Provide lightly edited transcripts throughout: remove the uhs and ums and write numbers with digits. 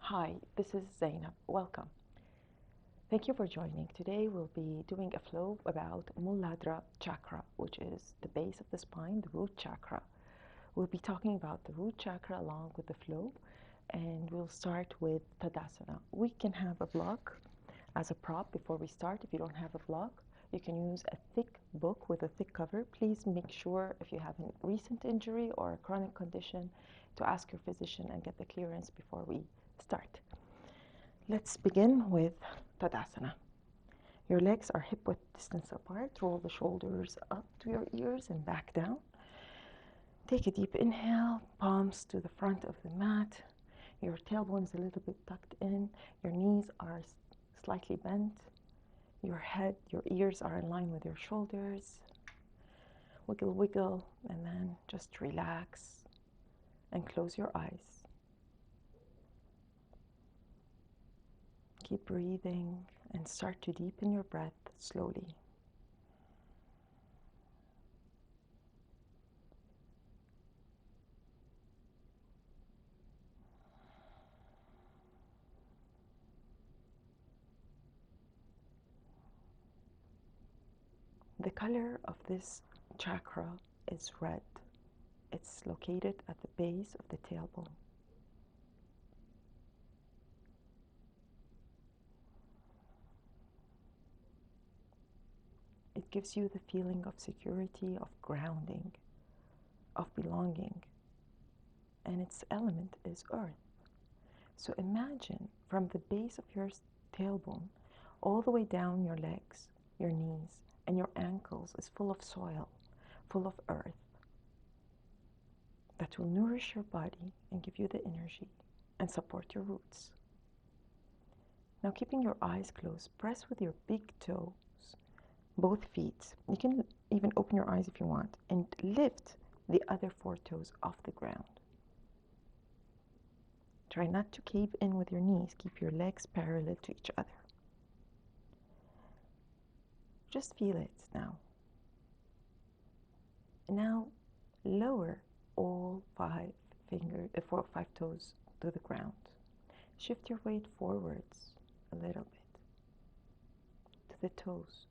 Hi, this is Zeynep. Welcome. Thank you for joining. Today we'll be doing a flow about Muladhara Chakra, which is the base of the spine, the root chakra. We'll be talking about the root chakra along with the flow, and we'll start with Tadasana. We can have a block as a prop before we start. If you don't have a block, you can use a thick book with a thick cover. Please make sure if you have a recent injury or a chronic condition to ask your physician and get the clearance before we start. Let's begin with Tadasana. Your legs are hip width distance apart. Roll the shoulders up to your ears and back down. Take a deep inhale, palms to the front of the mat. Your tailbone is a little bit tucked in. Your knees are slightly bent. Your head, your ears are in line with your shoulders. Wiggle, wiggle, and then just relax and close your eyes. Keep breathing and start to deepen your breath slowly. The color of this chakra is red. It's located at the base of the tailbone. It gives you the feeling of security, of grounding, of belonging, and its element is earth. So imagine from the base of your tailbone all the way down your legs, your knees, and your ankles is full of soil, full of earth that will nourish your body and give you the energy and support your roots. Now, keeping your eyes closed, press with your big toes, both feet. You can even open your eyes if you want, and lift the other 4 toes off the ground. Try not to cave in with your knees. Keep your legs parallel to each other. Just feel it now. And now lower all 5 toes to the ground. Shift your weight forwards a little bit to the toes.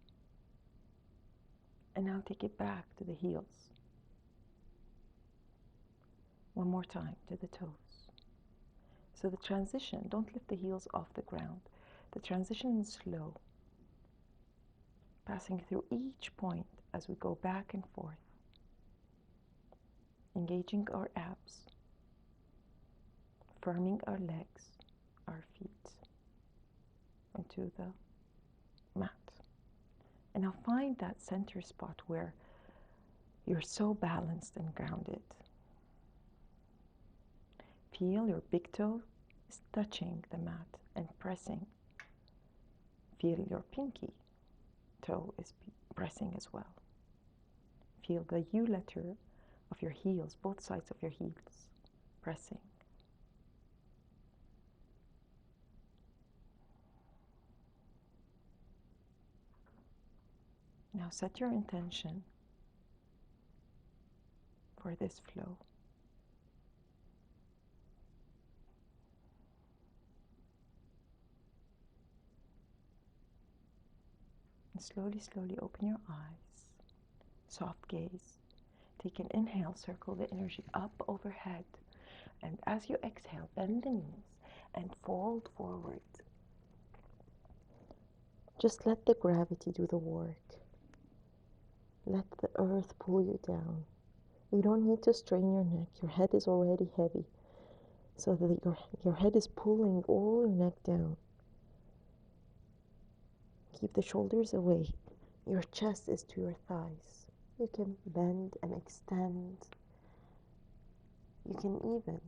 And now take it back to the heels. One more time to the toes. So the transition, don't lift the heels off the ground. The transition is slow, passing through each point as we go back and forth, engaging our abs, firming our legs, our feet into the mat. And now find that center spot where you're so balanced and grounded. Feel your big toe is touching the mat and pressing. Feel your pinky toe is pressing as well. Feel the U letter of your heels, both sides of your heels, pressing. Now set your intention for this flow. And slowly, slowly open your eyes. Soft gaze. Take an inhale, circle the energy up overhead. And as you exhale, bend the knees and fold forward. Just let the gravity do the work. Let the earth pull you down. You don't need to strain your neck. Your head is already heavy. So that your head is pulling all your neck down. Keep the shoulders away. Your chest is to your thighs. You can bend and extend. You can even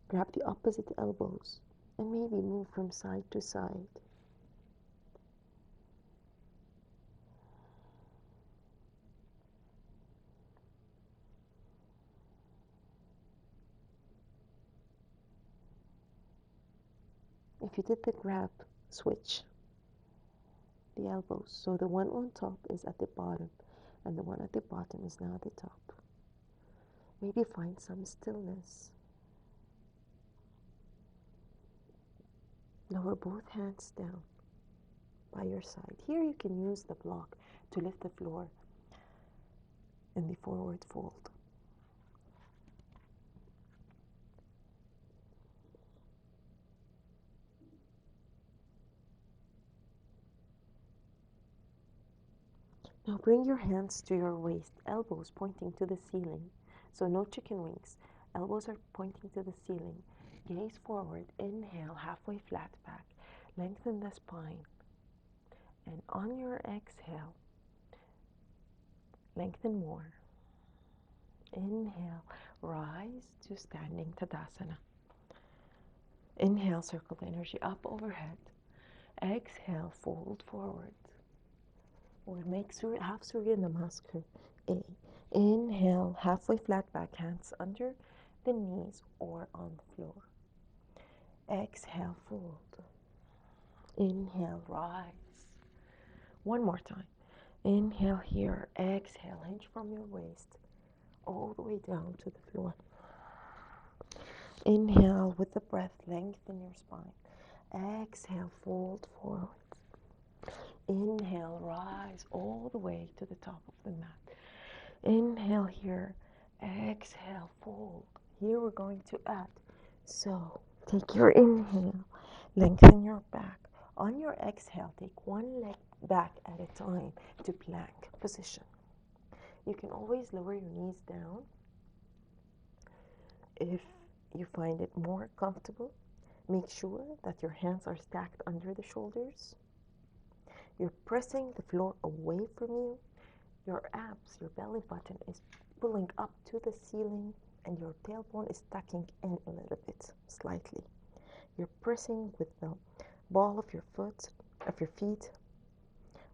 grab the opposite elbows and maybe move from side to side. If you did the grab, switch the elbows. So the one on top is at the bottom and the one at the bottom is now at the top. Maybe find some stillness. Lower both hands down by your side. Here you can use the block to lift the floor in the forward fold. Now bring your hands to your waist, elbows pointing to the ceiling. So no chicken wings. Elbows are pointing to the ceiling. Gaze forward. Inhale, halfway flat back. Lengthen the spine. And on your exhale, lengthen more. Inhale, rise to standing Tadasana. Inhale, circle the energy up overhead. Exhale, fold forward. Or make half Surya Namaskar. A. Inhale, halfway flat back, hands under the knees or on the floor. Exhale, fold. Inhale, rise. One more time. Inhale here. Exhale, hinge from your waist all the way down to the floor. Inhale with the breath, lengthen your spine. Exhale, fold forward. Inhale, rise all the way to the top of the mat. Inhale here. Exhale, fold. Here we're going to add. So take your inhale, lengthen your back. On your exhale, take one leg back at a time to plank position. You can always lower your knees down if you find it more comfortable. Make sure that your hands are stacked under the shoulders. You're pressing the floor away from you. Your abs, your belly button is pulling up to the ceiling, and your tailbone is tucking in a little bit, slightly. You're pressing with the ball of your feet,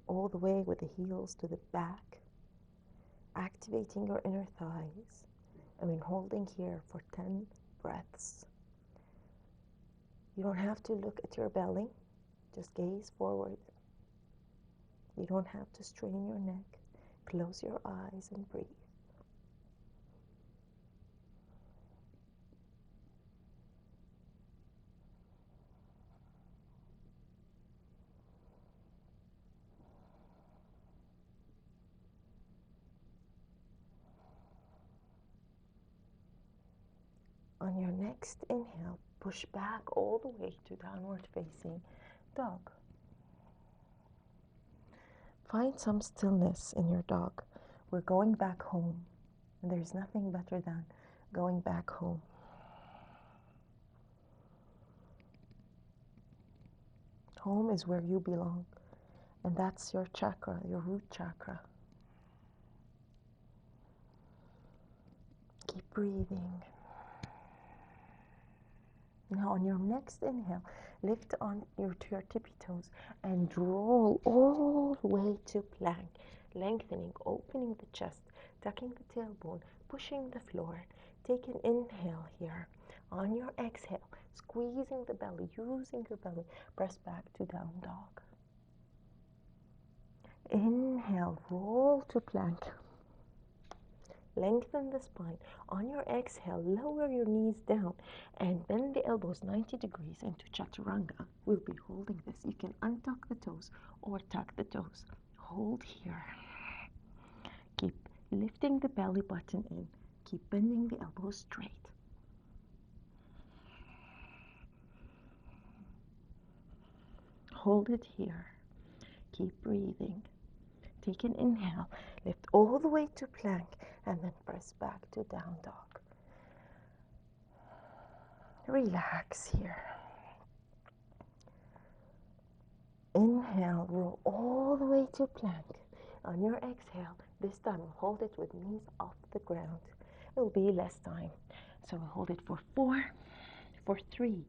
all the way with the heels to the back, activating your inner thighs, and then holding here for 10 breaths. You don't have to look at your belly, just gaze forward. You don't have to strain your neck. Close your eyes and breathe. On your next inhale, push back all the way to downward facing dog. Find some stillness in your dog. We're going back home, and there's nothing better than going back home. Home is where you belong, and that's your chakra, your root chakra. Keep breathing. Now on your next inhale, lift on to your tippy toes and roll all the way to plank, lengthening, opening the chest, tucking the tailbone, pushing the floor. Take an inhale here. On your exhale, squeezing the belly, using your belly, press back to down dog. Inhale, roll to plank. Lengthen the spine. On your exhale, lower your knees down and bend the elbows 90 degrees into chaturanga. We'll be holding this. You can untuck the toes or tuck the toes. Hold here. Keep lifting the belly button in. Keep bending the elbows straight. Hold it here. Keep breathing. Take an inhale. Lift all the way to plank and then press back to down dog. Relax here. Inhale, roll all the way to plank. On your exhale, this time we'll hold it with knees off the ground. It will be less time. So we'll hold it for 4, for 3,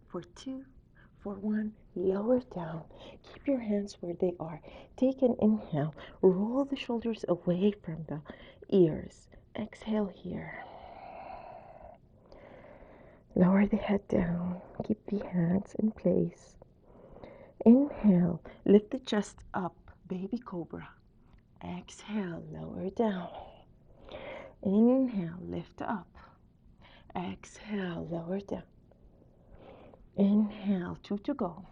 for 2, for 1. Lower down. Keep your hands where they are. Take an inhale. Roll the shoulders away from the ears. Exhale here. Lower the head down. Keep the hands in place. Inhale, lift the chest up, baby cobra. Exhale, lower down. Inhale, lift up. Exhale, lower down. Inhale, 2 to go.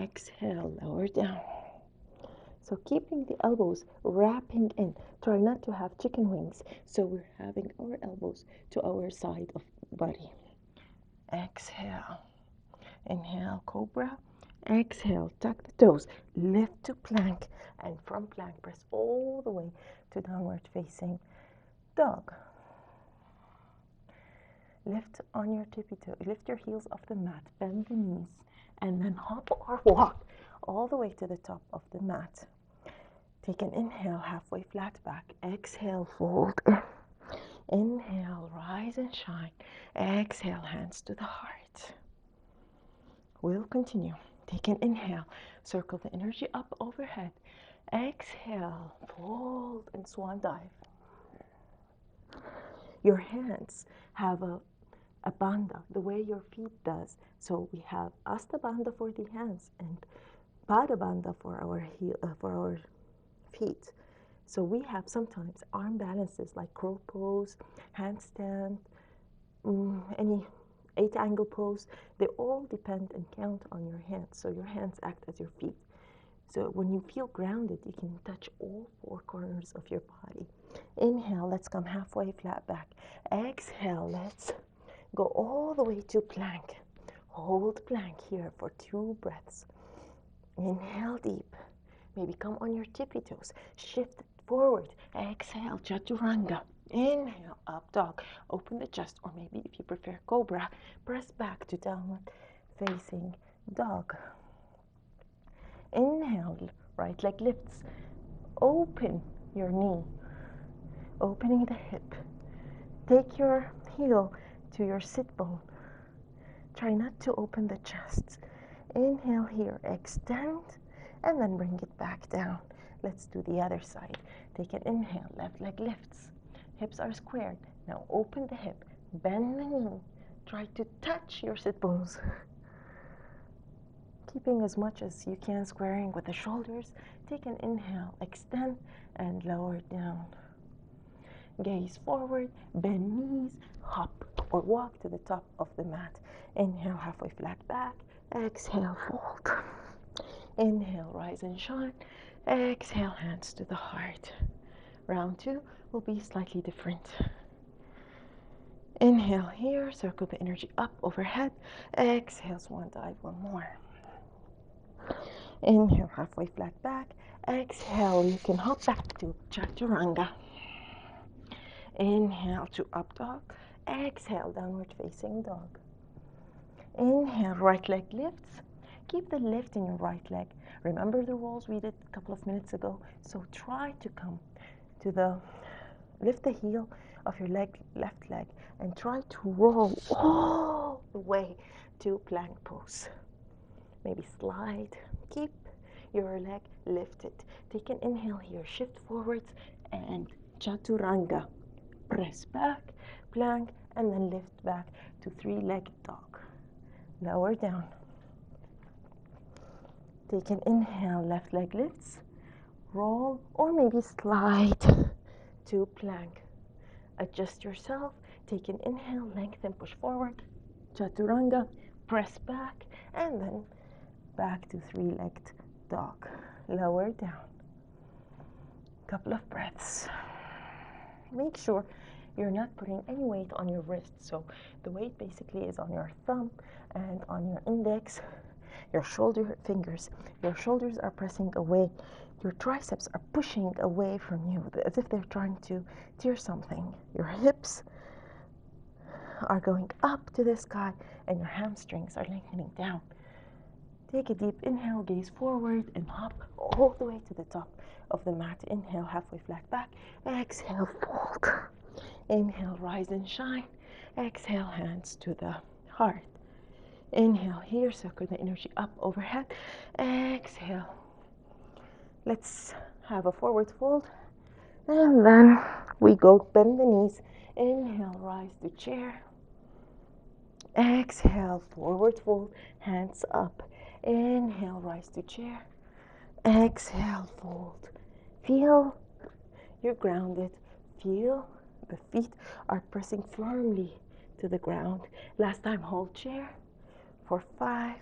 Exhale, lower down. So keeping the elbows wrapping in. Try not to have chicken wings. So we're having our elbows to our side of body. Exhale. Inhale, cobra. Exhale, tuck the toes. Lift to plank. And from plank, press all the way to downward facing dog. Lift on your tippy toe. Lift your heels off the mat. Bend the knees. And then hop or walk all the way to the top of the mat. Take an inhale, halfway flat back. Exhale, fold in. Inhale, rise and shine. Exhale, hands to the heart. We'll continue. Take an inhale, circle the energy up overhead. Exhale, fold and swan dive. Your hands have a bandha, the way your feet does. So we have asta bandha for the hands and pada bandha for our feet. So we have sometimes arm balances like crow pose, handstand, any 8-angle pose. They all depend and count on your hands. So your hands act as your feet. So when you feel grounded, you can touch all 4 corners of your body. Inhale, let's come halfway flat back. Exhale, let's go all the way to plank. Hold plank here for 2 breaths. Inhale deep. Maybe come on your tippy toes. Shift forward. Exhale, chaturanga. Inhale, up dog. Open the chest, or maybe if you prefer cobra, press back to downward facing dog. Inhale, right leg lifts. Open your knee, opening the hip. Take your heel to your sit bone. Try not to open the chest. Inhale here, extend, and then bring it back down. Let's do the other side. Take an inhale, left leg lifts. Hips are squared. Now open the hip, bend the knee. Try to touch your sit bones. Keeping as much as you can squaring with the shoulders. Take an inhale, extend, and lower down. Gaze forward, bend knees, hop or walk to the top of the mat. Inhale, halfway flat back. Exhale, fold. Inhale, rise and shine. Exhale, hands to the heart. Round 2 will be slightly different. Inhale here, circle the energy up overhead. Exhale, swan dive, 1 more. Inhale, halfway flat back. Exhale, you can hop back to chaturanga. Inhale to up dog. Exhale, downward facing dog. Inhale, right leg lifts. Keep the lift in your right leg. Remember the rolls we did a couple of minutes ago? So try to come to lift the heel of your left leg, and try to roll all the way to plank pose. Maybe slide. Keep your leg lifted. Take an inhale here. Shift forwards and chaturanga. Press back, plank, and then lift back to 3-legged dog. Lower down. Take an inhale, left leg lifts. Roll or maybe slide to plank. Adjust yourself. Take an inhale, lengthen, push forward. Chaturanga, press back, and then back to 3-legged dog. Lower down. Couple of breaths. Make sure you're not putting any weight on your wrist. So the weight basically is on your thumb and on your index, your shoulder fingers. Your shoulders are pressing away. Your triceps are pushing away from you as if they're trying to tear something. Your hips are going up to the sky and your hamstrings are lengthening down. Take a deep inhale, gaze forward, and hop all the way to the top of the mat. Inhale, halfway flat back. Exhale, fold. Inhale, rise and shine. Exhale, hands to the heart. Inhale here, circle the energy up overhead. Exhale. Let's have a forward fold. And then we go bend the knees. Inhale, rise to chair. Exhale, forward fold, hands up. Inhale, rise to chair. Exhale, fold. Feel you're grounded. Feel the feet are pressing firmly to the ground. Last time, hold chair. For 5.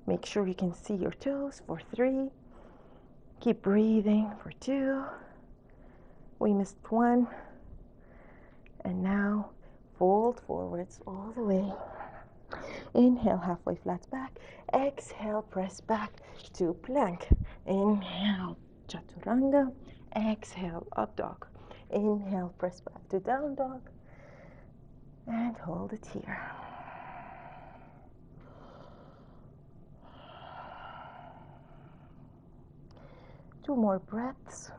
Make sure you can see your toes. For 3. Keep breathing. For 2. We missed 1. And now fold forwards all the way. Inhale, halfway flat back. Exhale, press back to plank. Inhale, chaturanga. Exhale, up dog. Inhale, press back to down dog. And hold it here. Two more breaths.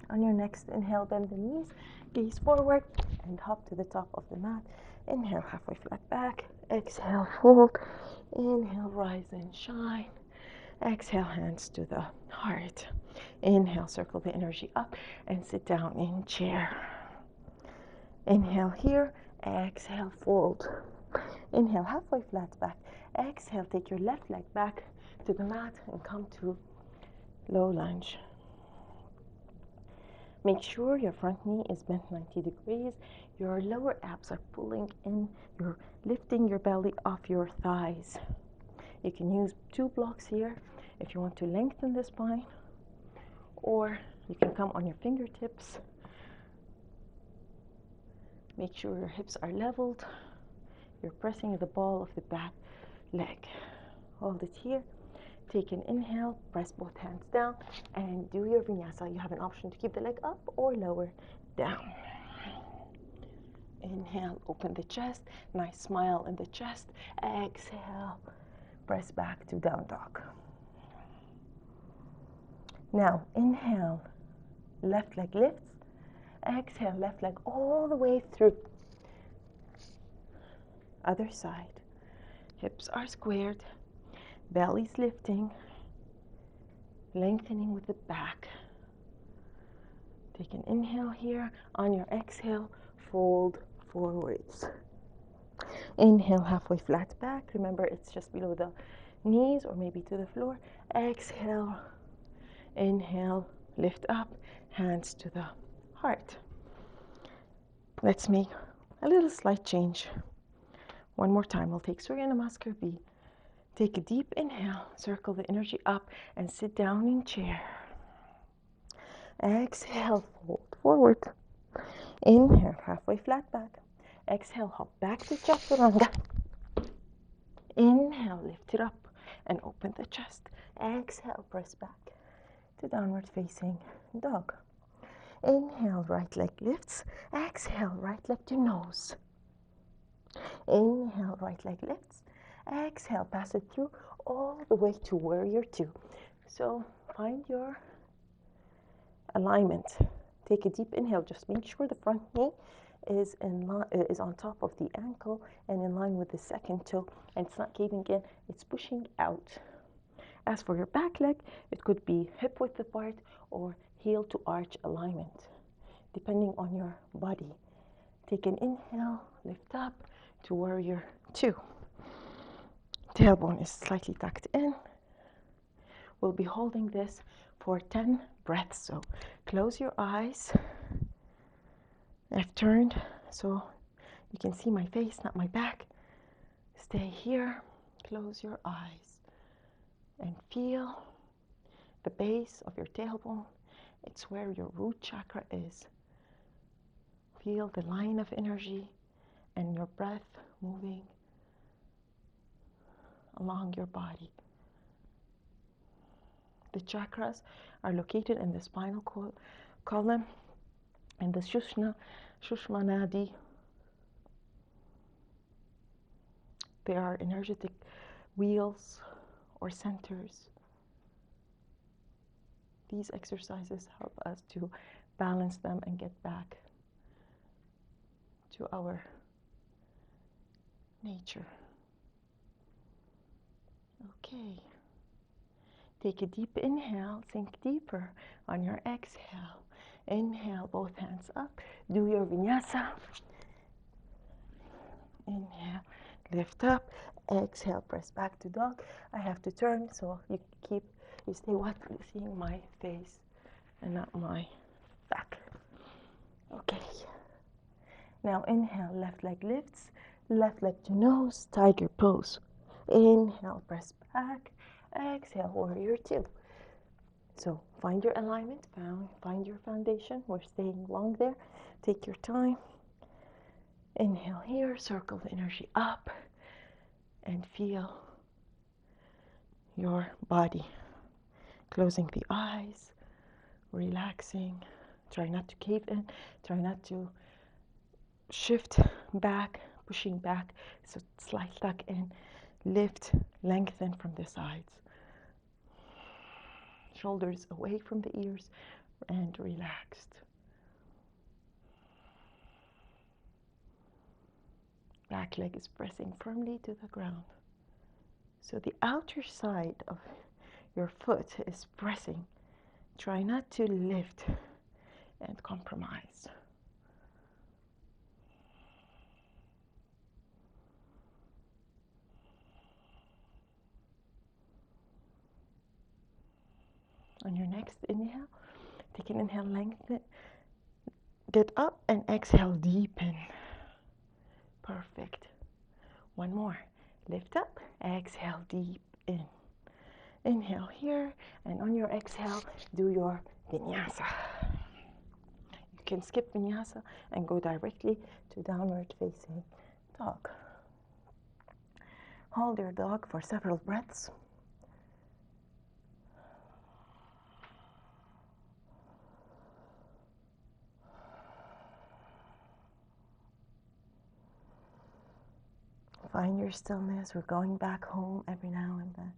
On your next inhale, bend the knees, gaze forward, and hop to the top of the mat. Inhale, halfway flat back. Exhale, fold. Inhale, rise and shine. Exhale, hands to the heart. Inhale, circle the energy up and sit down in chair. Inhale here. Exhale, fold. Inhale, halfway flat back. Exhale, take your left leg back to the mat and come to low lunge. Make sure your front knee is bent 90 degrees. Your lower abs are pulling in. You're lifting your belly off your thighs. You can use 2 blocks here if you want to lengthen the spine, or you can come on your fingertips. Make sure your hips are leveled. You're pressing the ball of the back leg. Hold it here. Take an inhale, press both hands down, and do your vinyasa. You have an option to keep the leg up or lower down. Inhale, open the chest. Nice smile in the chest. Exhale, press back to down dog. Now, inhale, left leg lifts. Exhale, left leg all the way through. Other side. Hips are squared. Belly's lifting. Lengthening with the back. Take an inhale here. On your exhale, fold forwards. Inhale, halfway flat back. Remember, it's just below the knees or maybe to the floor. Exhale. Inhale, lift up, hands to the heart. Let's make a little slight change. One more time. We'll take Surya Namaskar B. Take a deep inhale, circle the energy up, and sit down in chair. Exhale, fold forward. Inhale, halfway flat back. Exhale, hop back to chaturanga. Inhale, lift it up and open the chest. Exhale, press back to downward facing dog. Inhale, right leg lifts. Exhale, right leg to nose. Inhale, right leg lifts. Exhale, pass it through all the way to warrior 2. So find your alignment. Take a deep inhale. Just make sure the front knee is on top of the ankle and in line with the second toe, and it's not caving in, it's pushing out. As for your back leg, it could be hip width apart or heel to arch alignment, depending on your body. Take an inhale, lift up to warrior 2. Tailbone is slightly tucked in. We'll be holding this for 10 breaths. So close your eyes. I've turned so you can see my face, not my back. Stay here. Close your eyes and feel the base of your tailbone. It's where your root chakra is. Feel the line of energy and your breath moving along your body. The chakras are located in the spinal column and the Sushma Nadi. They are energetic wheels or centers. These exercises help us to balance them and get back to our nature. Okay. Take a deep inhale, sink deeper on your exhale. Inhale, both hands up. Do your vinyasa. Inhale, lift up. Exhale, press back to dog. I have to turn so you stay seeing my face and not my back. Okay. Now inhale, left leg lifts, left leg to nose, tiger pose. Inhale, press back. Exhale, warrior two. So find your alignment, find your foundation. We're staying long there. Take your time. Inhale here, circle the energy up, and feel your body. Closing the eyes, relaxing. Try not to cave in. Try not to shift back, pushing back. So slight tuck in. Lift, lengthen from the sides. Shoulders away from the ears and relaxed. Back leg is pressing firmly to the ground. So the outer side of your foot is pressing. Try not to lift and compromise. On your next inhale, take an inhale, lengthen, get up, and exhale, deepen. Perfect. One more. Lift up, exhale, deep in. Inhale here, and on your exhale, do your vinyasa. You can skip vinyasa and go directly to downward facing dog. Hold your dog for several breaths. Find your stillness. We're going back home every now and then.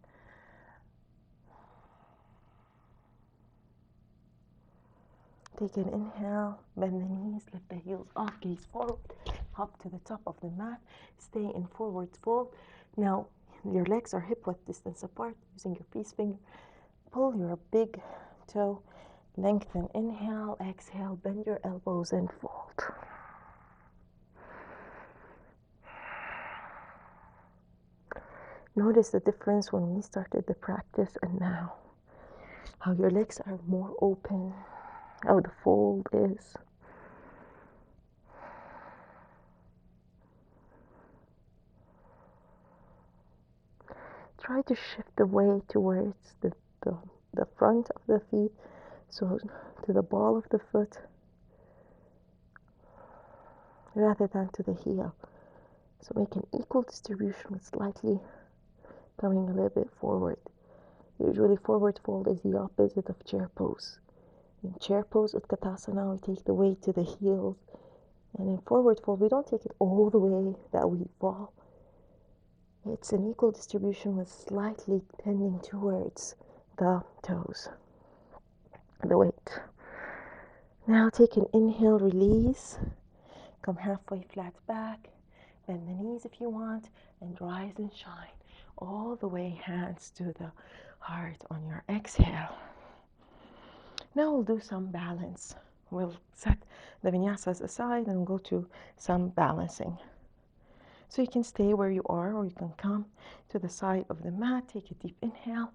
Take an inhale, bend the knees, lift the heels off, gaze forward, hop to the top of the mat, stay in forward fold. Now, your legs are hip-width distance apart, using your peace finger. Pull your big toe, lengthen, inhale, exhale, bend your elbows and fold. Notice the difference when we started the practice and now. How your legs are more open, how the fold is. Try to shift the weight towards the front of the feet, so to the ball of the foot, rather than to the heel. So make an equal distribution with slightly coming a little bit forward. Usually forward fold is the opposite of chair pose. In chair pose at Utkatasana, we take the weight to the heels. And in forward fold, we don't take it all the way that we fall. It's an equal distribution with slightly tending towards the toes, the weight. Now take an inhale, release. Come halfway flat back. Bend the knees if you want, and rise and shine. All the way, hands to the heart on your exhale. Now we'll do some balance. We'll set the vinyasas aside and go to some balancing. So you can stay where you are, or you can come to the side of the mat, take a deep inhale.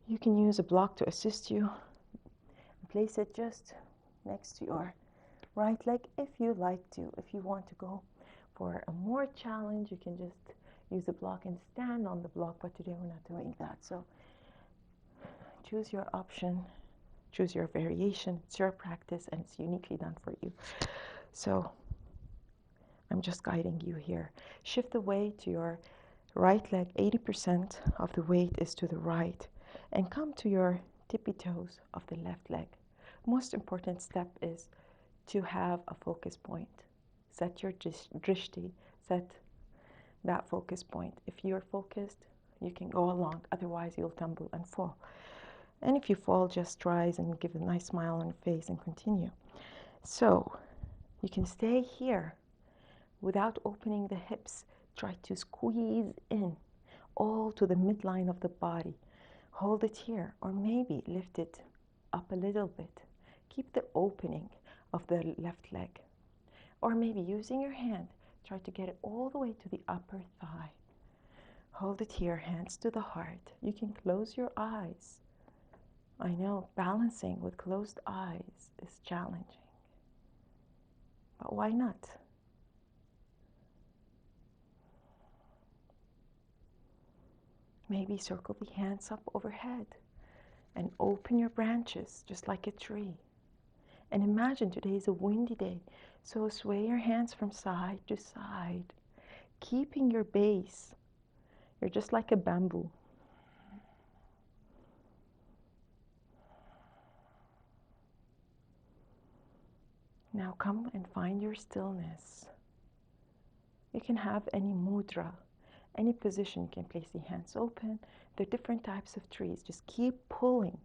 You can use a block to assist you. Place it just next to your right leg if you like to. If you want to go for a more challenge, you can just use a block and stand on the block, but today we're not doing that. So choose your option, choose your variation. It's your practice and it's uniquely done for you. So I'm just guiding you here. Shift the weight to your right leg. 80% of the weight is to the right, and come to your tippy toes of the left leg. Most important step is to have a focus point. Set your drishti, set that focus point. If you're focused, you can go along. Otherwise, you'll tumble and fall. And if you fall, just rise and give a nice smile on your face and continue. So you can stay here without opening the hips. Try to squeeze in all to the midline of the body. Hold it here, or maybe lift it up a little bit. Keep the opening of the left leg. Or maybe using your hand, try to get it all the way to the upper thigh. Hold it here, hands to the heart. You can close your eyes. I know balancing with closed eyes is challenging, but why not? Maybe circle the hands up overhead and open your branches just like a tree. And imagine today is a windy day, so sway your hands from side to side, keeping your base. You're just like a bamboo. Now come and find your stillness. You can have any mudra, any position. You can place the hands open. There are different types of trees. Just keep pulling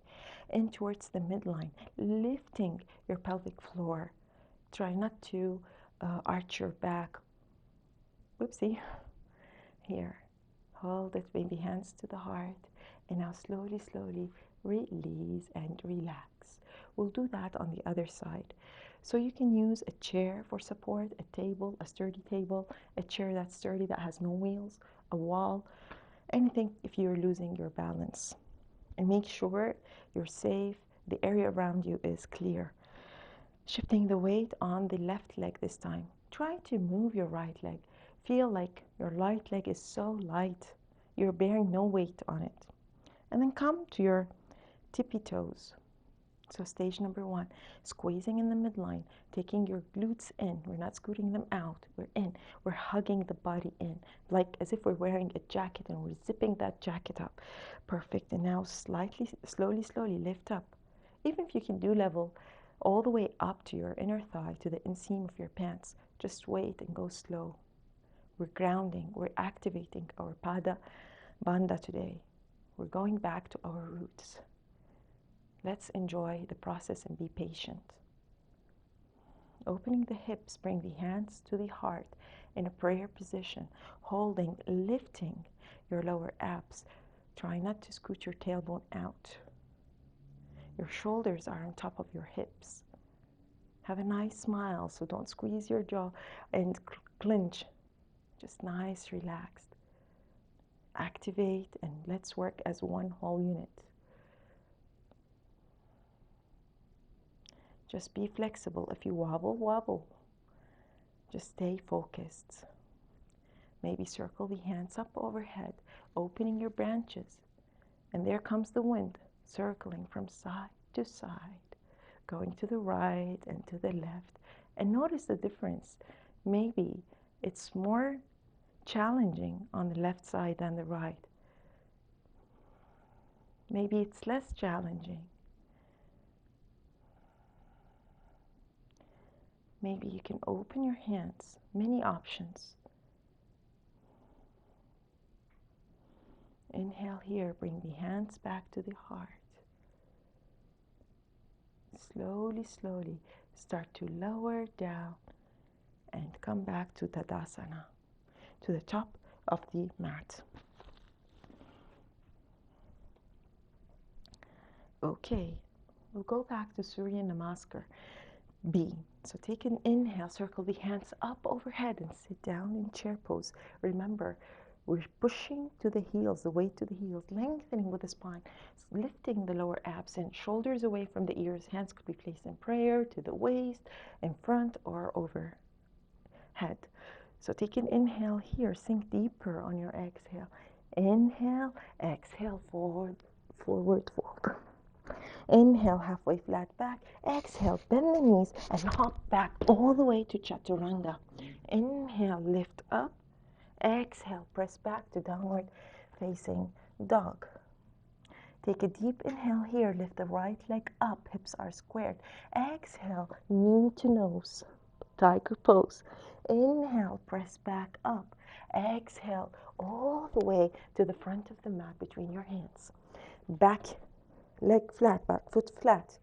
in towards the midline, lifting your pelvic floor. Try not to arch your back. Whoopsie. Here. Hold it, maybe hands to the heart. And now slowly, slowly release and relax. We'll do that on the other side. So you can use a chair for support, a table, a sturdy table, a chair that's sturdy that has no wheels, a wall, anything if you're losing your balance. And make sure you're safe, the area around you is clear. Shifting the weight on the left leg this time. Try to move your right leg. Feel like your right leg is so light. You're bearing no weight on it. And then come to your tippy toes. So stage number 1, squeezing in the midline, taking your glutes in. We're not scooting them out. We're in. We're hugging the body in, like as if we're wearing a jacket and we're zipping that jacket up. Perfect. And now slightly, slowly, slowly lift up. Even if you can do level all the way up to your inner thigh, to the inseam of your pants, just wait and go slow. We're grounding. We're activating our pada bandha today. We're going back to our roots. Let's enjoy the process and be patient. Opening the hips, bring the hands to the heart in a prayer position, holding, lifting your lower abs. Try not to scoot your tailbone out. Your shoulders are on top of your hips. Have a nice smile, so don't squeeze your jaw and clench. Just nice, relaxed. Activate and let's work as one whole unit. Just be flexible. If you wobble, wobble. Just stay focused. Maybe circle the hands up overhead, opening your branches. And there comes the wind, circling from side to side, going to the right and to the left. And notice the difference. Maybe it's more challenging on the left side than the right. Maybe it's less challenging. Maybe you can open your hands, many options. Inhale here, bring the hands back to the heart. Slowly, slowly start to lower down and come back to Tadasana, to the top of the mat. Okay, we'll go back to Surya Namaskar B. So take an inhale, circle the hands up overhead and sit down in chair pose. Remember, we're pushing to the heels, the weight to the heels, lengthening with the spine, lifting the lower abs and shoulders away from the ears. Hands could be placed in prayer to the waist, in front or overhead. So take an inhale here, sink deeper on your exhale. Inhale, exhale, forward, forward, forward. Inhale, halfway flat back. Exhale, bend the knees and hop back all the way to Chaturanga. Inhale, lift up. Exhale, press back to downward facing dog. Take a deep inhale here. Lift the right leg up. Hips are squared. Exhale, knee to nose. Tiger pose. Inhale, press back up. Exhale, all the way to the front of the mat between your hands. Back leg flat, back foot flat.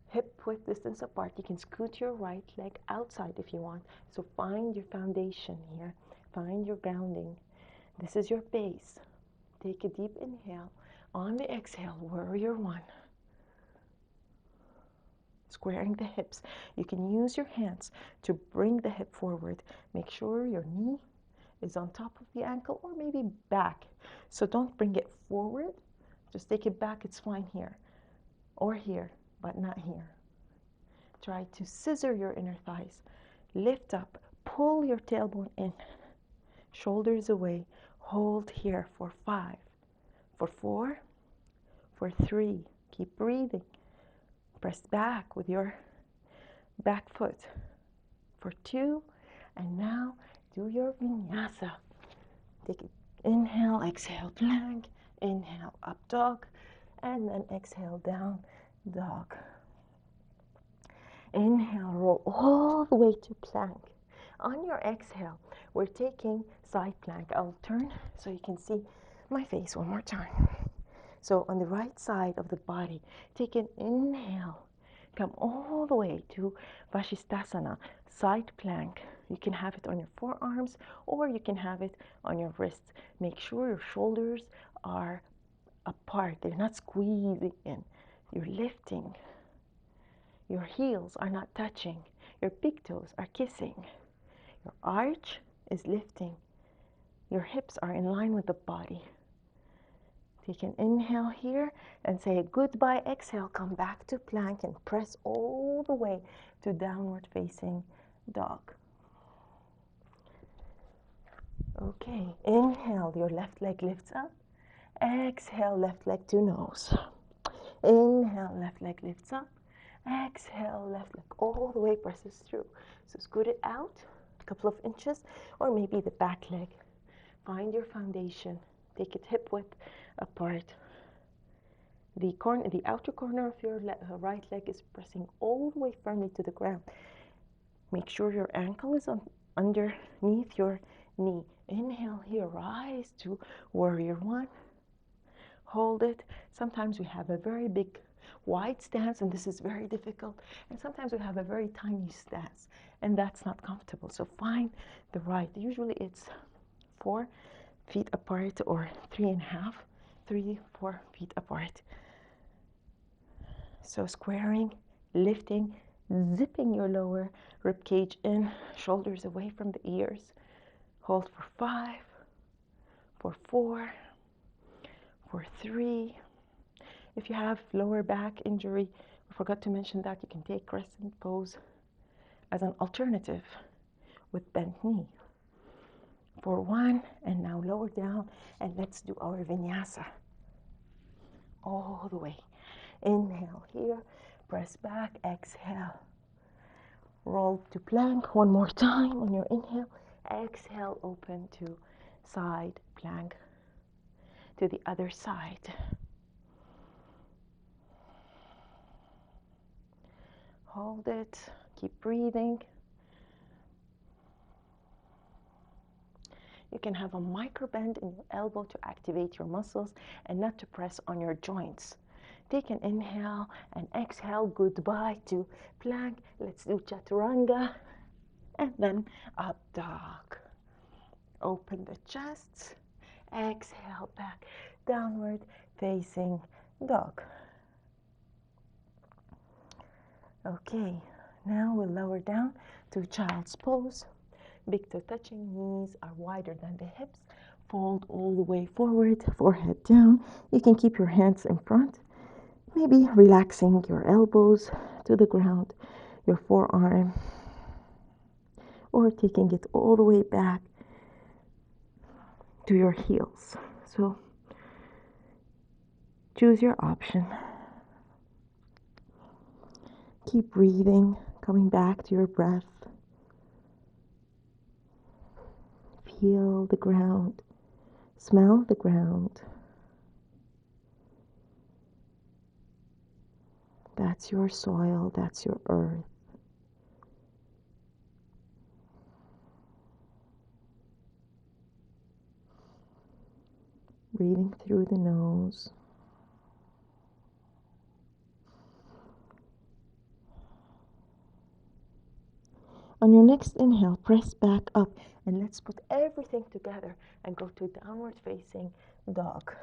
Hip width distance apart. You can scoot your right leg outside if you want. So find your foundation here. Find your grounding. This is your base. Take a deep inhale. On the exhale, warrior one. Squaring the hips. You can use your hands to bring the hip forward. Make sure your knee is on top of the ankle or maybe back. So don't bring it forward. Just take it back. It's fine here or here, but not here. Try to scissor your inner thighs. Lift up. Pull your tailbone in. Shoulders away. Hold here for 5, For 4, for 3, keep breathing. Press back with your back foot. For 2, and now do your vinyasa. Take it, inhale, exhale, plank, inhale, up dog, and then exhale, down dog. Inhale, roll all the way to plank. On your exhale, we're taking side plank. I'll turn so you can see my face one more time. So on the right side of the body, take an inhale. Come all the way to Vashisthasana, side plank. You can have it on your forearms or you can have it on your wrists. Make sure your shoulders are apart. They're not squeezing in. You're lifting. Your heels are not touching. Your big toes are kissing. Your arch is lifting. Your hips are in line with the body. Take an inhale here and say a goodbye. Exhale, come back to plank and press all the way to downward facing dog. Okay, inhale, your left leg lifts up. Exhale, left leg to nose. Inhale, left leg lifts up. Exhale, left leg all the way presses through. So scoot it out a couple of inches, or maybe the back leg. Find your foundation. Take it hip width apart. The outer corner of your right leg is pressing all the way firmly to the ground. Make sure your ankle is underneath your knee. Inhale here, rise to warrior 1. Hold it. Sometimes we have a very big wide stance and this is very difficult, and sometimes we have a very tiny stance and that's not comfortable. So find the right. Usually it's 4 feet apart or 3.5, 3-4 feet apart. So squaring, lifting, zipping your lower rib cage in, shoulders away from the ears. Hold for 5, for 4, for 3. If you have lower back injury, I forgot to mention that you can take crescent pose as an alternative with bent knee. For 1, and now lower down, and let's do our vinyasa. All the way. Inhale here, press back, exhale. Roll to plank one more time on your inhale. Exhale, open to side plank to the other side. Hold it, keep breathing. You can have a micro bend in your elbow to activate your muscles and not to press on your joints. Take an inhale and exhale, goodbye to plank. Let's do chaturanga and then up dog. Open the chest, exhale back, downward facing dog. Okay, now we'll lower down to child's pose. Big toe touching, knees are wider than the hips. Fold all the way forward, forehead down. You can keep your hands in front. Maybe relaxing your elbows to the ground, your forearm, or taking it all the way back to your heels. So choose your option. Keep breathing, coming back to your breath. Feel the ground, smell the ground. That's your soil, that's your earth. Breathing through the nose. On your next inhale, press back up and let's put everything together and go to downward facing dog.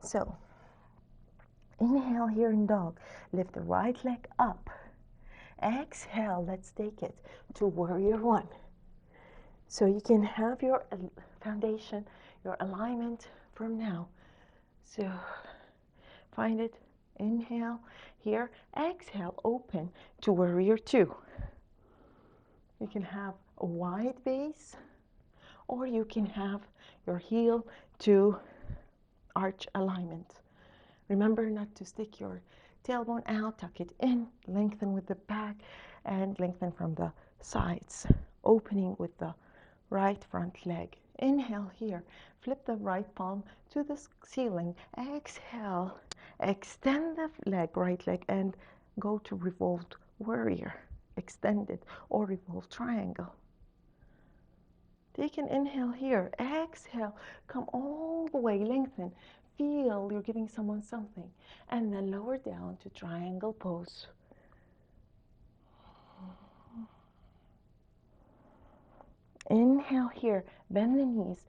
So, inhale here in dog. Lift the right leg up. Exhale, let's take it to warrior 1. So you can have your foundation, your alignment from now. So find it, inhale here, exhale, open to warrior 2. You can have a wide base, or you can have your heel to arch alignment. Remember not to stick your tailbone out, tuck it in, lengthen with the back, and lengthen from the sides, opening with the right front leg. Inhale here, flip the right palm to the ceiling. Exhale, extend the right leg, and go to revolved warrior, extended or revolved triangle. Take an inhale here, exhale, come all the way, lengthen. Feel you're giving someone something, and then lower down to triangle pose. Inhale here, bend the knees,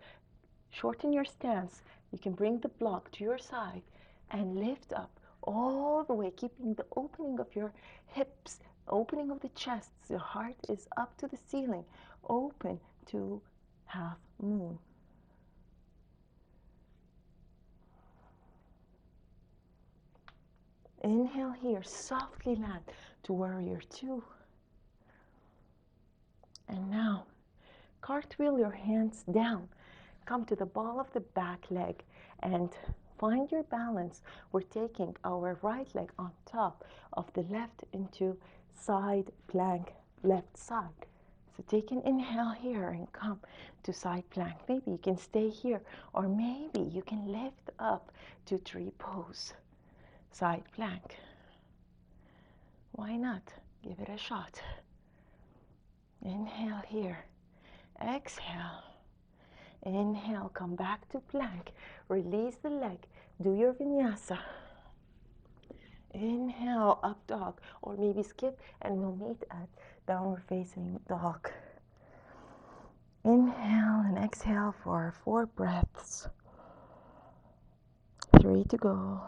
shorten your stance. You can bring the block to your side and lift up all the way, keeping the opening of your hips, opening of the chest. Your heart is up to the ceiling, open to half moon. Inhale here, softly land to warrior two. And now, cartwheel your hands down. Come to the ball of the back leg and find your balance. We're taking our right leg on top of the left into side plank, left side. So take an inhale here and come to side plank. Maybe you can stay here, or maybe you can lift up to tree pose, side plank. Why not? Give it a shot. Inhale here. Exhale. Inhale, come back to plank. Release the leg. Do your vinyasa. Inhale, up dog. Or maybe skip and we'll meet at downward facing dog. Inhale and exhale for 4 breaths. 3 to go.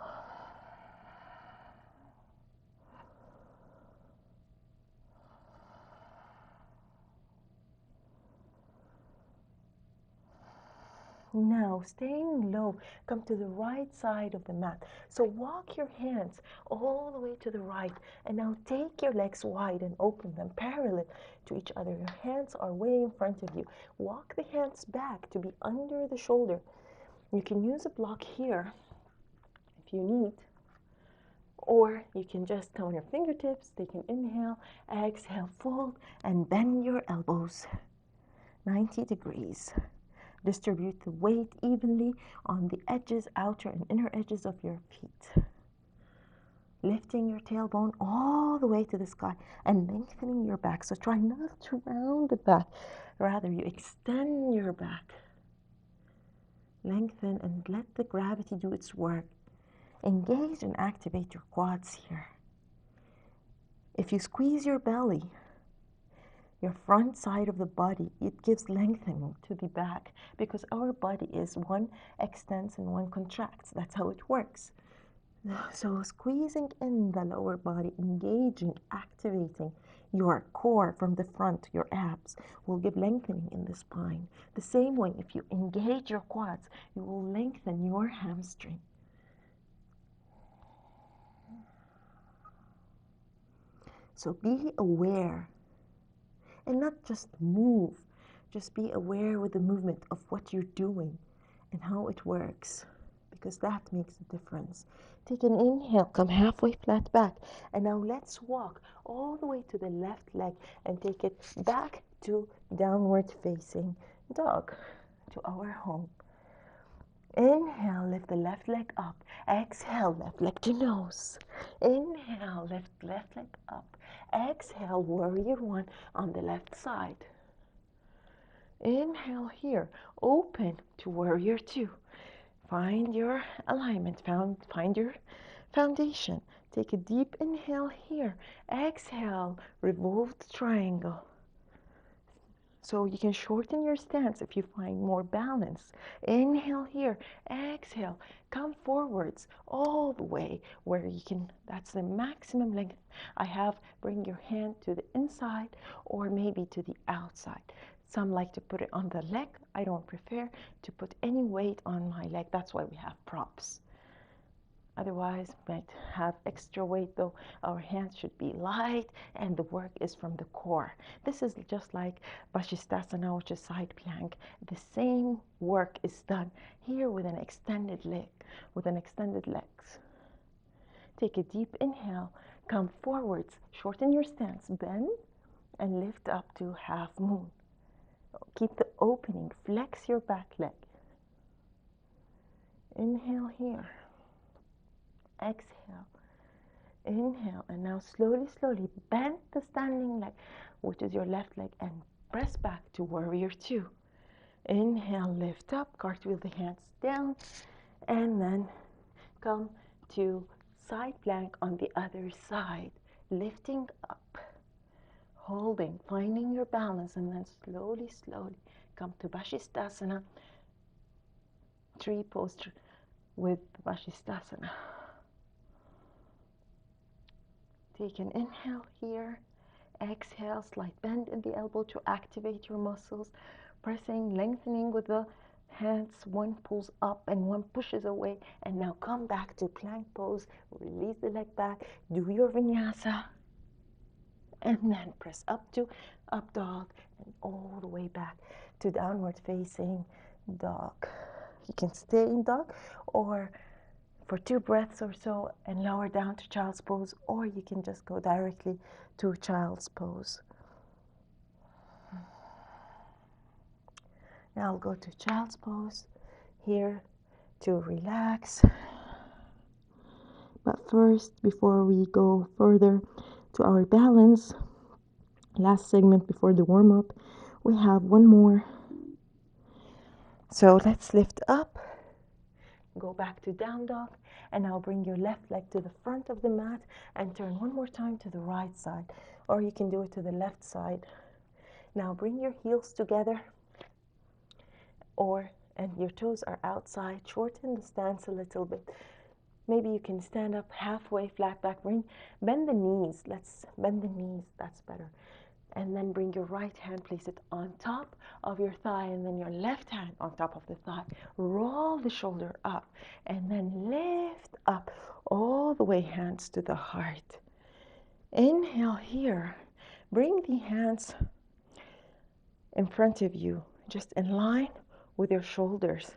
Now, staying low, come to the right side of the mat. So walk your hands all the way to the right. And now take your legs wide and open them parallel to each other. Your hands are way in front of you. Walk the hands back to be under the shoulder. You can use a block here if you need. Or you can just come on your fingertips, take an inhale, exhale, fold, and bend your elbows 90 degrees. Distribute the weight evenly on the edges, outer and inner edges of your feet. Lifting your tailbone all the way to the sky and lengthening your back. So try not to round the back. Rather, you extend your back. Lengthen and let the gravity do its work. Engage and activate your quads here. If you squeeze your belly, your front side of the body, it gives lengthening to the back because our body is one extends and one contracts. That's how it works. So squeezing in the lower body, engaging, activating your core from the front, your abs, will give lengthening in the spine. The same way, if you engage your quads, you will lengthen your hamstring. So be aware and not just move. Just be aware with the movement of what you're doing and how it works, because that makes a difference. Take an inhale, come halfway flat back, and now let's walk all the way to the left leg and take it back to downward facing dog, to our home. Inhale, lift the left leg up. Exhale, left leg to nose. Inhale, lift left leg up. Exhale, warrior one on the left side. Inhale here, open to warrior two. Find your alignment, find your foundation. Take a deep inhale here. Exhale, revolved triangle. So you can shorten your stance if you find more balance. Inhale here, exhale, come forwards all the way where you can, that's the maximum length I have. Bring your hand to the inside or maybe to the outside. Some like to put it on the leg. I don't prefer to put any weight on my leg. That's why we have props. Otherwise, might have extra weight, though our hands should be light and the work is from the core. This is just like Vashisthasana, which is side plank. The same work is done here with an extended leg, with an extended legs. Take a deep inhale, come forwards, shorten your stance, bend and lift up to half moon. Keep the opening, flex your back leg. Inhale here. Exhale. Inhale, and now slowly, slowly bend the standing leg, which is your left leg, and press back to warrior two. Inhale, lift up, cartwheel the hands down, and then come to side plank on the other side, lifting up, holding, finding your balance, and then slowly, slowly come to Vashisthasana, tree posture with Vashisthasana. Take an inhale here. Exhale, slight bend in the elbow to activate your muscles. Pressing, lengthening with the hands. One pulls up and one pushes away. And now come back to plank pose. Release the leg back. Do your vinyasa. And then press up to up dog. And all the way back to downward facing dog. You can stay in dog or for 2 breaths or so and lower down to child's pose, or you can just go directly to child's pose. Now I'll go to child's pose here to relax. But first, before we go further to our balance, last segment before the warm-up, we have one more. So let's lift up, go back to down dog, and now bring your left leg to the front of the mat and turn one more time to the right side, or you can do it to the left side. Now bring your heels together, and your toes are outside. Shorten the stance a little bit. Maybe you can stand up halfway, flat back. Bend the knees. Let's bend the knees. That's better. And then bring your right hand, place it on top of your thigh, and then your left hand on top of the thigh. Roll the shoulder up, and then lift up all the way, hands to the heart. Inhale here. Bring the hands in front of you, just in line with your shoulders,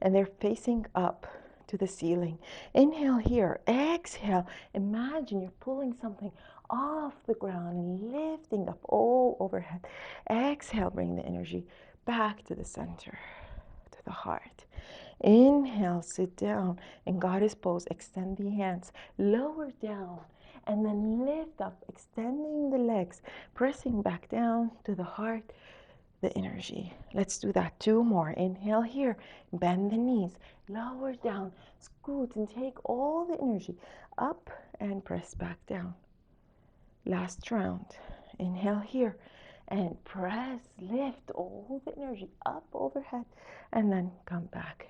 and they're facing up to the ceiling. Inhale here. Exhale. Imagine you're pulling something off the ground and lifting up all overhead. Exhale, bring the energy back to the center, to the heart. Inhale, sit down in goddess pose. Extend the hands, lower down, and then lift up, extending the legs, pressing back down to the heart, the energy. Let's do that 2 more. Inhale here, bend the knees, lower down, scoot, and take all the energy up and press back down. Last round. Inhale here and press, lift all the energy up overhead, and then come back.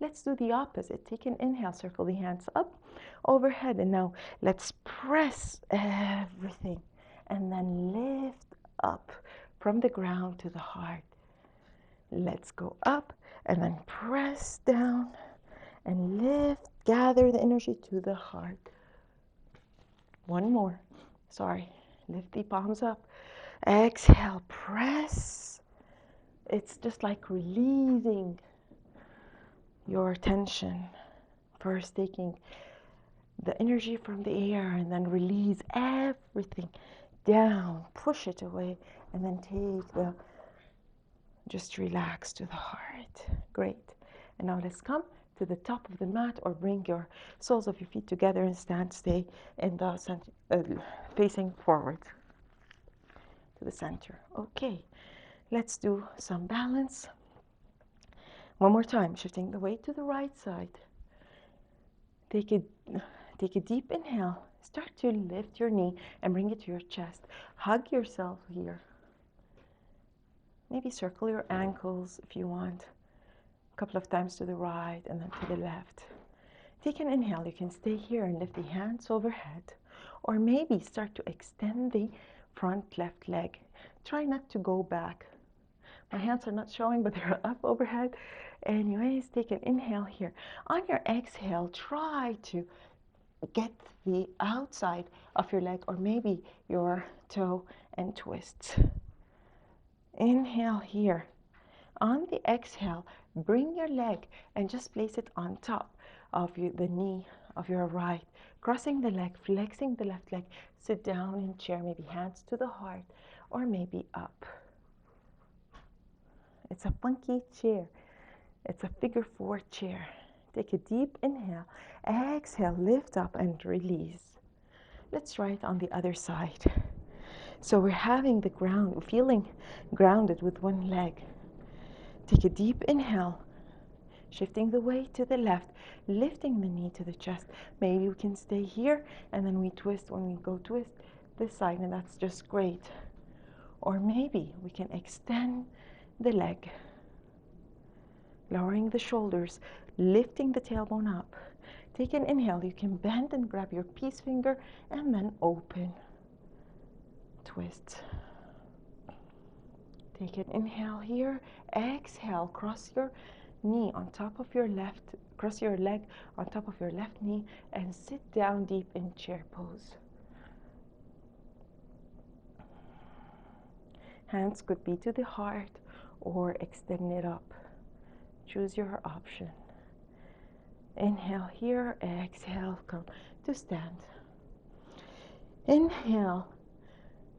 Let's do the opposite. Take an inhale, circle the hands up overhead, and now let's press everything and then lift up from the ground to the heart. Let's go up and then press down and lift, gather the energy to the heart. One more. Sorry. Lift the palms up. Exhale, press. It's just like releasing your tension. First taking the energy from the air and then release everything down. Push it away and then just relax to the heart. Great. And now let's come to the top of the mat, or bring your soles of your feet together and stay in the center, facing forward to the center. Okay, let's do some balance. One more time, shifting the weight to the right side. Take a deep inhale. Start to lift your knee and bring it to your chest. Hug yourself here. Maybe circle your ankles if you want. A couple of times to the right and then to the left. Take an inhale. You can stay here and lift the hands overhead. Or maybe start to extend the front left leg. Try not to go back, My hands are not showing, but they're up overhead. Anyways, take an inhale here. On your exhale, try to get the outside of your leg or maybe your toe and twist. Inhale here. On the exhale, bring your leg and just place it on top of the knee of your right. Crossing the leg, flexing the left leg. Sit down in chair, maybe hands to the heart or maybe up. It's a funky chair. It's a figure 4 chair. Take a deep inhale. Exhale, lift up and release. Let's try it on the other side. So we're having the ground, feeling grounded with one leg. Take a deep inhale, shifting the weight to the left, lifting the knee to the chest. Maybe we can stay here and then we twist when we go twist this side, and that's just great. Or maybe we can extend the leg, lowering the shoulders, lifting the tailbone up. Take an inhale. You can bend and grab your peace finger and then open. Twist. Take an inhale here. Exhale. Cross your knee on top of your left. Cross your leg on top of your left knee and sit down deep in chair pose. Hands could be to the heart or extend it up. Choose your option. Inhale here. Exhale. Come to stand. Inhale.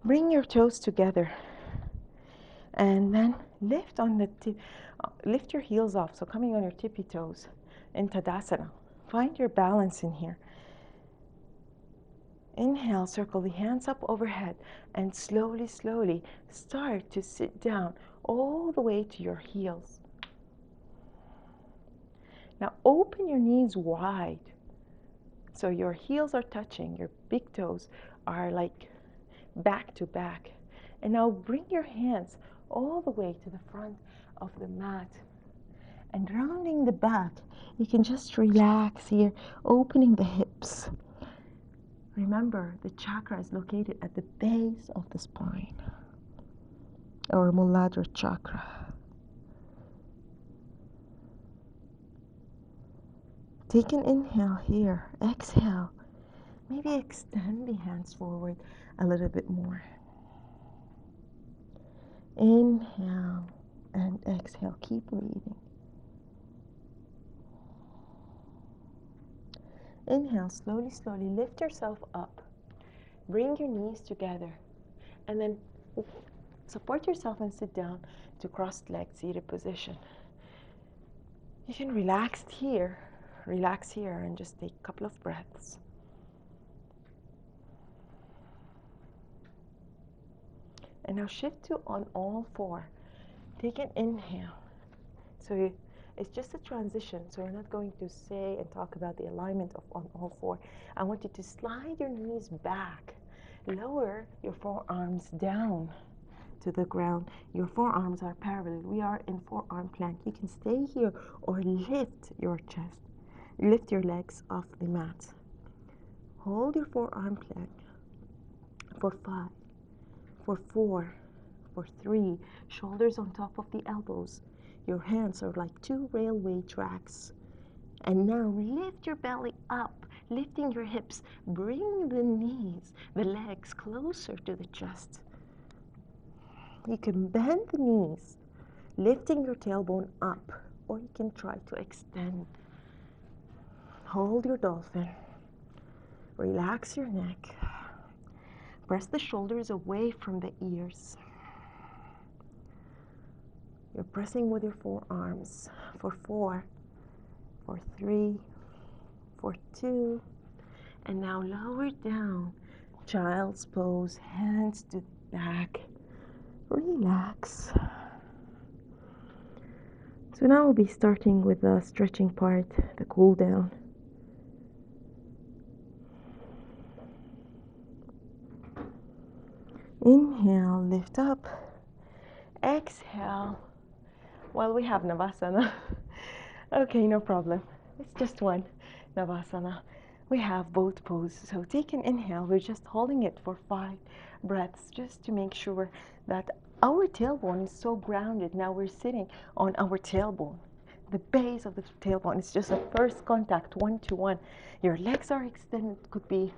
Bring your toes together and then lift on the tip. Lift your heels off, so coming on your tippy toes in Tadasana. Find your balance in here. Inhale, circle the hands up overhead and slowly, slowly start to sit down all the way to your heels. Now open your knees wide so your heels are touching, your big toes are like back to back. And now bring your hands all the way to the front of the mat. And rounding the back, you can just relax here, opening the hips. Remember, the chakra is located at the base of the spine, or Muladhara Chakra. Take an inhale here. Exhale. Maybe extend the hands forward a little bit more. Inhale and exhale. Keep breathing. Inhale, slowly, slowly lift yourself up. Bring your knees together and then support yourself and sit down to crossed legged seated position. You can relax here and just take a couple of breaths. And now shift to on all four. Take an inhale. So it's just a transition, so we're not going to say and talk about the alignment of on all four. I want you to slide your knees back. Lower your forearms down to the ground. Your forearms are parallel. We are in forearm plank. You can stay here or lift your chest. Lift your legs off the mat. Hold your forearm plank for 5, for 4, for 3. Shoulders on top of the elbows. Your hands are like 2 railway tracks. And now lift your belly up, lifting your hips. Bring the knees, the legs closer to the chest. You can bend the knees, lifting your tailbone up, or you can try to extend. Hold your dolphin. Relax your neck. Press the shoulders away from the ears. You're pressing with your forearms for 4, for 3, for 2, and now lower down. Child's pose, hands to the back. Relax. So now we'll be starting with the stretching part, the cool down. Inhale, lift up. Exhale. Well, we have Navasana. Okay, no problem. It's just one Navasana. We have both poses. So take an inhale. We're just holding it for 5 breaths just to make sure that Our tailbone is so grounded. Now we're sitting on our tailbone. The base of the tailbone is just a first contact, one to one. Your legs are extended, could be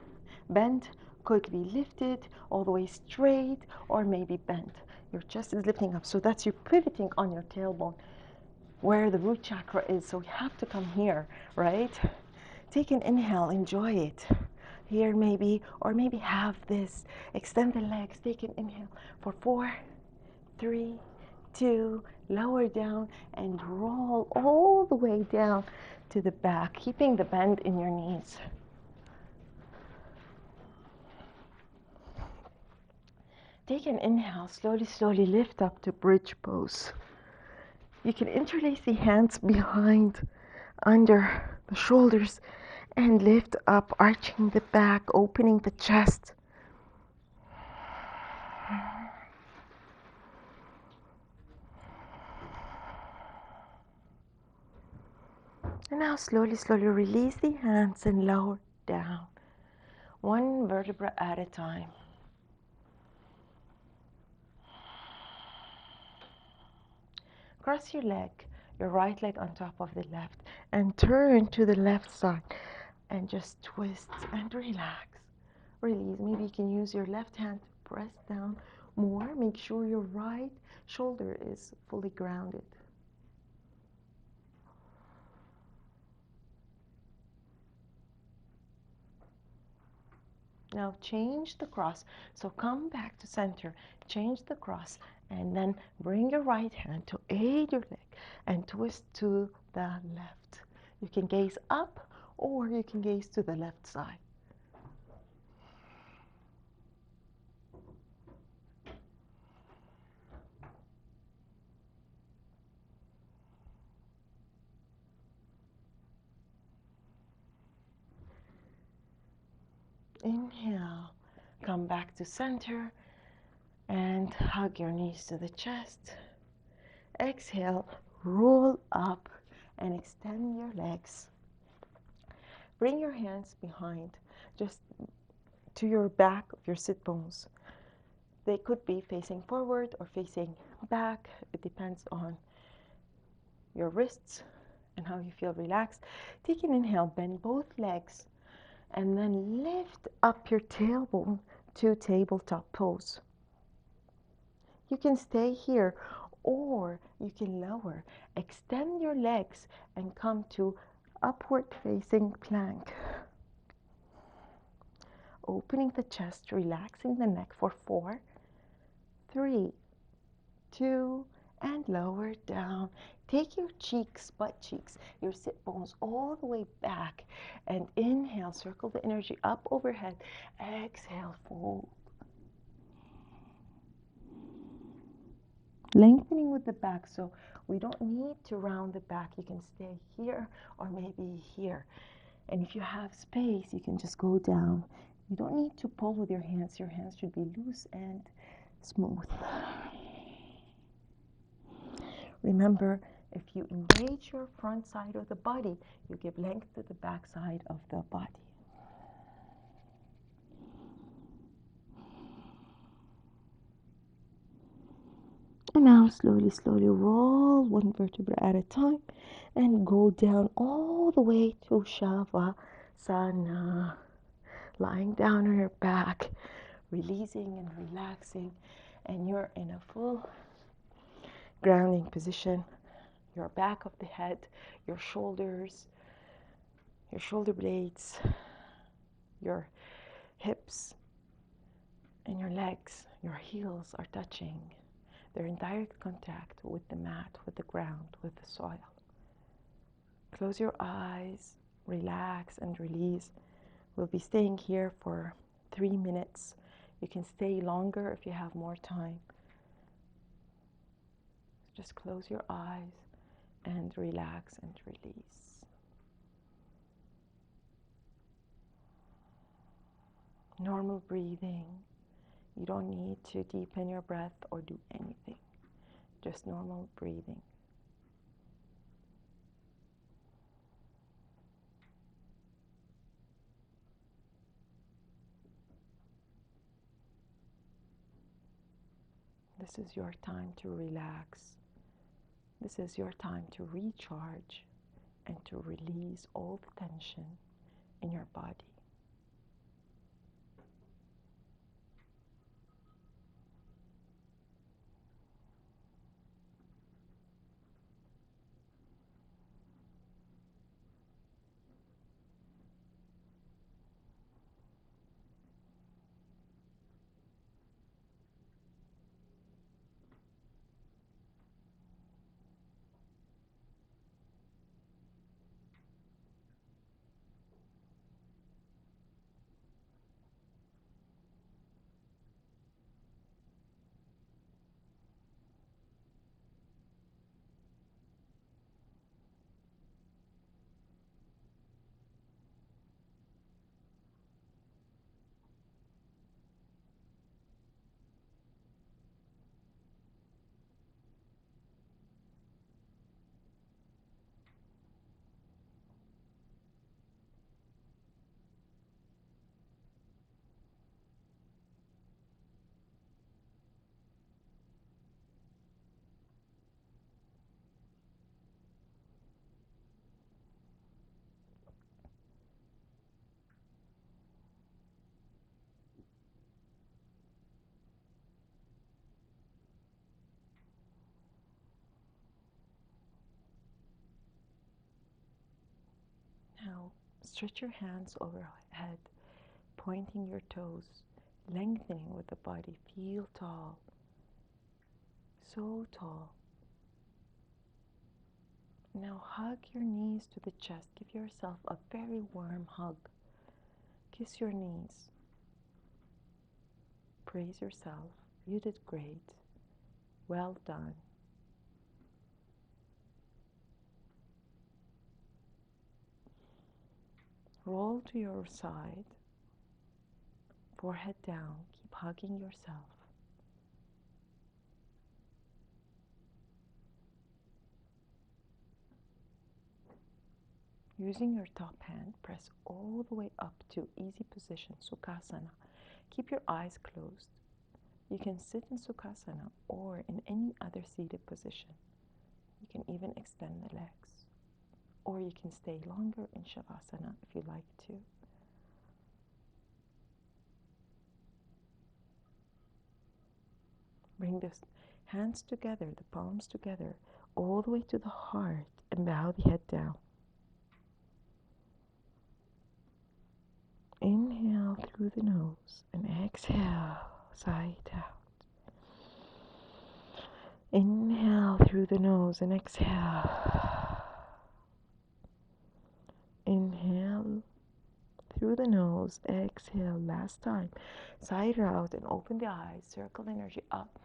bent, could be lifted all the way straight, or maybe bent. Your chest is lifting up. So that's you pivoting on your tailbone where the root chakra is. So you have to come here, right? Take an inhale, enjoy it. Here maybe, or maybe have this. Extend the legs, take an inhale for 4, 3, 2, lower down and roll all the way down to the back, keeping the bend in your knees. Take an inhale, slowly, slowly lift up to bridge pose. You can interlace the hands behind, under the shoulders, and lift up, arching the back, opening the chest. And now slowly, slowly release the hands and lower down, one vertebra at a time. Cross your leg, your right leg on top of the left, and turn to the left side and just twist and relax. Release. Maybe you can use your left hand to press down more. Make sure your right shoulder is fully grounded. Now change the cross. So come back to center, change the cross, and then bring your right hand to aid your leg and twist to the left. You can gaze up or you can gaze to the left side. Inhale, come back to center and hug your knees to the chest. Exhale, roll up and extend your legs. Bring your hands behind, just to your back of your sit bones. They could be facing forward or facing back. It depends on your wrists and how you feel relaxed. Take an inhale, bend both legs, and then lift up your tailbone to tabletop pose. You can stay here or you can lower. Extend your legs and come to upward facing plank. Opening the chest, relaxing the neck for 4, 3, 2, and lower down. Take your cheeks, butt cheeks, your sit bones all the way back, and inhale, circle the energy up overhead. Exhale, fold. Lengthening with the back, so we don't need to round the back. You can stay here or maybe here. And if you have space, you can just go down. You don't need to pull with your hands. Your hands should be loose and smooth. Remember, if you engage your front side of the body, you give length to the back side of the body. And now slowly, slowly roll one vertebra at a time and go down all the way to Shavasana. Lying down on your back, releasing and relaxing, and you're in a full grounding position. Your back of the head, your shoulders, your shoulder blades, your hips, and your legs, your heels are touching. They're in direct contact with the mat, with the ground, with the soil. Close your eyes, relax and release. We'll be staying here for 3 minutes. You can stay longer if you have more time. Just close your eyes and relax and release. Normal breathing. You don't need to deepen your breath or do anything. Just normal breathing. The This is your time to relax. This is your time to recharge and to release all the tension in your body. Now, stretch your hands overhead, pointing your toes, lengthening with the body. Feel tall, so tall. Now hug your knees to the chest. Give yourself a very warm hug. Kiss your knees. Praise yourself. You did great. Well done. Roll to your side. Forehead down. Keep hugging yourself. Using your top hand, press all the way up to easy position, Sukhasana. Keep your eyes closed. You can sit in Sukhasana or in any other seated position. You can even extend the legs. Or you can stay longer in Shavasana if you like to. Bring the hands together, the palms together, all the way to the heart, and bow the head down. Inhale through the nose and exhale, sigh it out. Inhale through the nose and exhale. Inhale through the nose, exhale. Last time. Sigh it out and open the eyes. Circle energy up.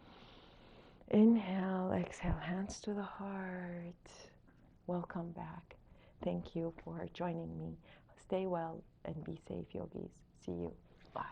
Inhale, exhale, hands to the heart. Welcome back. Thank you for joining me. Stay well and be safe, yogis. See you. Bye.